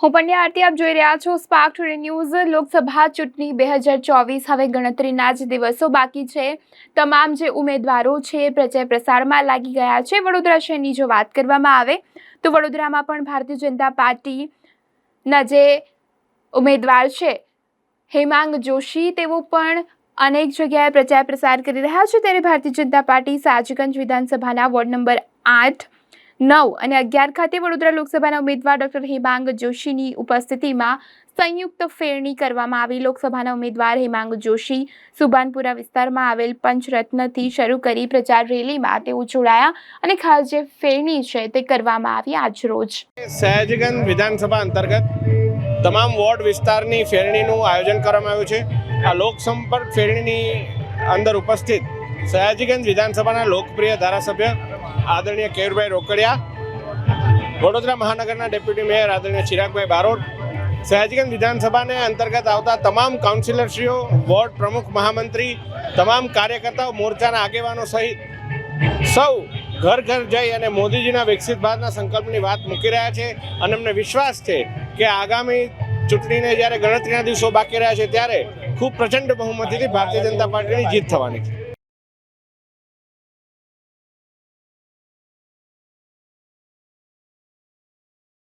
હું પંડ્યા આરતી, આપ જોઈ રહ્યા છો સ્પાર્ક ટુડે ન્યૂઝ। લોકસભા ચૂંટણી 2024 હવે ગણતરીના જ દિવસો બાકી છે। તમામ જે ઉમેદવારો છે પ્રચાર પ્રસારમાં લાગી ગયા છે। વડોદરા શહેરની જો વાત કરવામાં આવે તો વડોદરામાં પણ ભારતીય જનતા પાર્ટીના જે ઉમેદવાર છે હેમાંગ જોશી, તેઓ પણ અનેક જગ્યાએ પ્રચાર પ્રસાર કરી રહ્યા છે। ત્યારે ભારતીય જનતા પાર્ટી સયાજીગંજ વિધાનસભાના વોર્ડ નંબર 8, 9 અને 11 ખાતે વડોદરા લોકસભાના ઉમેદવાર ડોક્ટર હેમાંગ જોશીની ઉપસ્થિતિમાં સંયુક્ત ફેરણી કરવામાં આવી। લોકસભાના ઉમેદવાર હેમાંગ જોશી સુભાનપુરા વિસ્તારમાં આવેલ પંચરત્નથી શરૂ કરી પ્રચાર રેલીમાં તેઓ જોડાયા અને ખાસ જે ફેરણી છે તે કરવામાં આવી। આજ રોજ સયાજીગંજ વિધાનસભા અંતર્ગત તમામ વોર્ડ વિસ્તારની ફેરણીનું આયોજન કરવામાં આવ્યું છે। આ લોકસંપર્ક ફેરણીની અંદર ઉપસ્થિત સયાજીગંજ વિધાનસભાના લોકપ્રિય ધારાસભ્ય આદરણીય કેયુરભાઈ રોકડિયા, વડોદરા મહાનગરના ડેપ્યુટી મેયર આદરણીય ચિરાગભાઈ બારોટ, સયાજીગંજ વિધાનસભાને અંતર્ગત આવતા તમામ કાઉન્સિલરશ્રીઓ, વોર્ડ પ્રમુખ, મહામંત્રી, તમામ કાર્યકર્તાઓ, મોરચાના આગેવાનો સહિત સૌ ઘર ઘર જઈ અને મોદીજીના વિકસિત ભારતના સંકલ્પની વાત મૂકી રહ્યા છે। અને અમને વિશ્વાસ છે કે આગામી ચૂંટણીને જ્યારે ગણતરીના દિવસો બાકી રહ્યા છે ત્યારે ખૂબ પ્રચંડ બહુમતીથી ભારતીય જનતા પાર્ટીની જીત થવાની છે।